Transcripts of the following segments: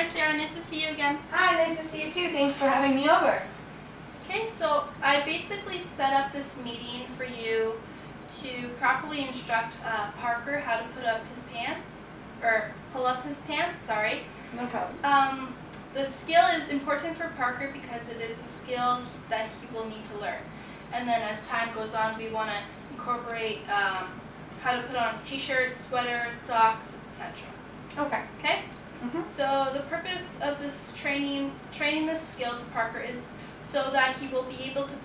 Hi Sarah, nice to see you again. Hi, nice to see you too. Thanks for having me over. Okay, so I basically set up this meeting for you to properly instruct Parker how to put up his pants, or pull up his pants, sorry. No problem. The skill is important for Parker because it is a skill that he will need to learn. And then as time goes on, we want to incorporate how to put on t-shirts, sweaters, socks, etc. Okay. Okay? Mm-hmm. So the purpose of this training this skill to Parker is so that he will be able to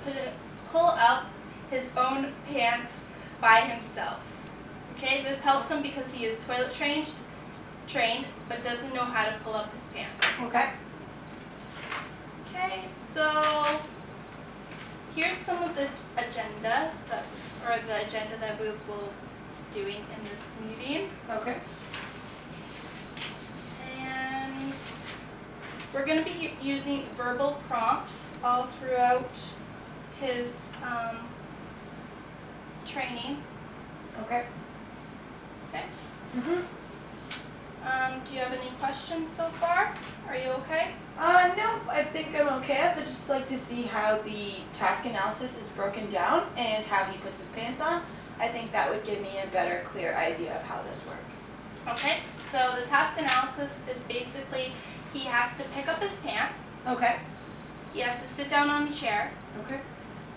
pull up his own pants by himself. Okay, this helps him because he is toilet trained, but doesn't know how to pull up his pants. Okay. Okay, so here's some of the agendas the agenda that we will be doing in this meeting. Okay. And we're going to be using verbal prompts all throughout his training. Okay. Okay. Mm-hmm. Do you have any questions so far? Are you okay? No, I think I'm okay. I would just like to see how the task analysis is broken down and how he puts his pants on. I think that would give me a better, clear idea of how this works. Okay, so the task analysis is basically he has to pick up his pants. Okay. He has to sit down on a chair. Okay.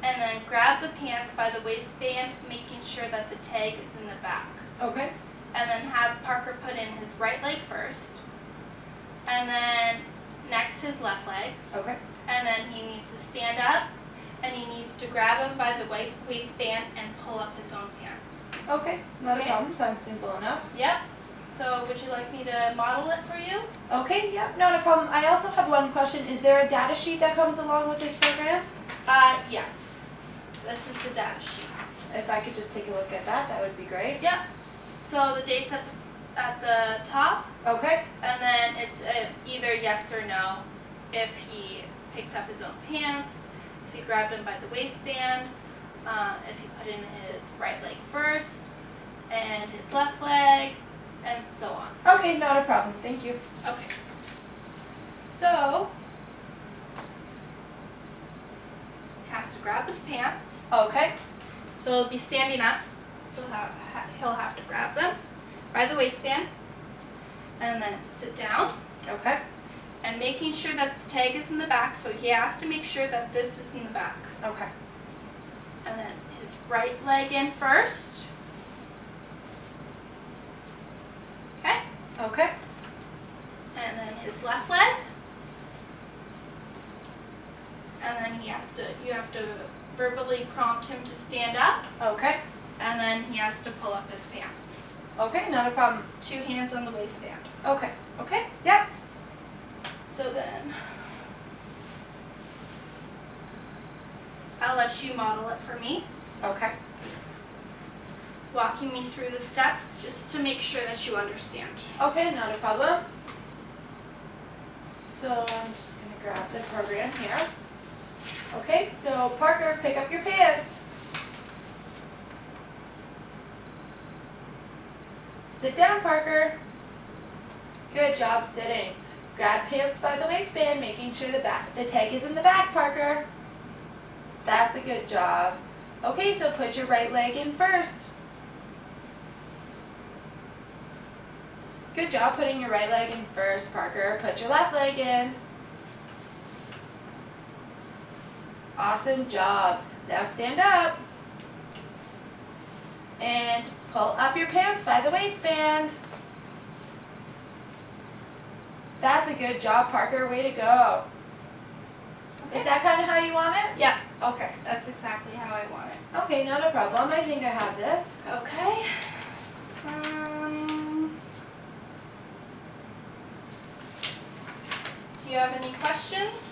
And then grab the pants by the waistband, making sure that the tag is in the back. Okay. And then have Parker put in his right leg first. And then next his left leg. Okay. And then he needs to stand up and he needs to grab him by the waistband and pull up his own pants. Okay. Not Okay. a problem. Sounds simple enough. Yep. So would you like me to model it for you? Okay. Yep. Not a problem. I also have one question. Is there a data sheet that comes along with this program? Yes. This is the data sheet. If I could just take a look at that, that would be great. Yep. So the date's at the top, Okay. and then it's either yes or no if he picked up his own pants, if he grabbed him by the waistband, if he put in his right leg first, and his left leg, and so on. Okay, not a problem. Thank you. Okay. So, he has to grab his pants. Okay. So he'll be standing up. So he'll have to grab them by the waistband, and then sit down. Okay. And making sure that the tag is in the back, so he has to make sure that this is in the back. Okay. And then his right leg in first. Okay? Okay. And then his left leg. And then you have to verbally prompt him to stand up, Okay. and then he has to pull up his pants. Okay, not a problem. 2 hands on the waistband. Okay. Okay? Yep. So then, I'll let you model it for me, Okay. walking me through the steps just to make sure that you understand. Okay, not a problem. So I'm just going to grab the program here. Okay, so Parker, pick up your pants. Sit down, Parker. Good job sitting. Grab pants by the waistband, making sure the tag is in the back, Parker. That's a good job. Okay, so put your right leg in first. Good job putting your right leg in first, Parker. Put your left leg in. Awesome job. Now stand up. And pull up your pants by the waistband. That's a good job, Parker. Way to go. Okay. Is that kind of how you want it? Yeah, Okay. that's exactly how I want it. Okay, not a problem. I think I have this. Okay. Do you have any questions?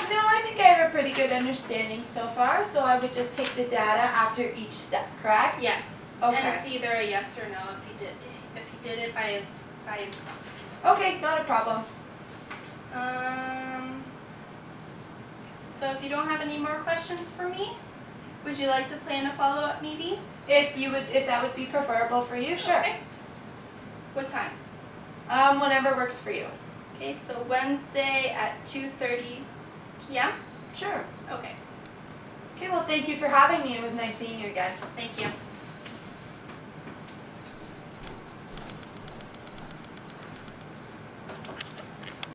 No, I think I have a pretty good understanding so far, so I would just take the data after each step, correct? Yes. Okay. And it's either a yes or no if he did it by himself. Okay, not a problem. So if you don't have any more questions for me, would you like to plan a follow-up meeting? If that would be preferable for you, sure. Okay. What time? Whenever works for you. Okay, so Wednesday at 2:30 p.m.? Sure. Okay, Okay, well, thank you for having me. It was nice seeing you again. thank you.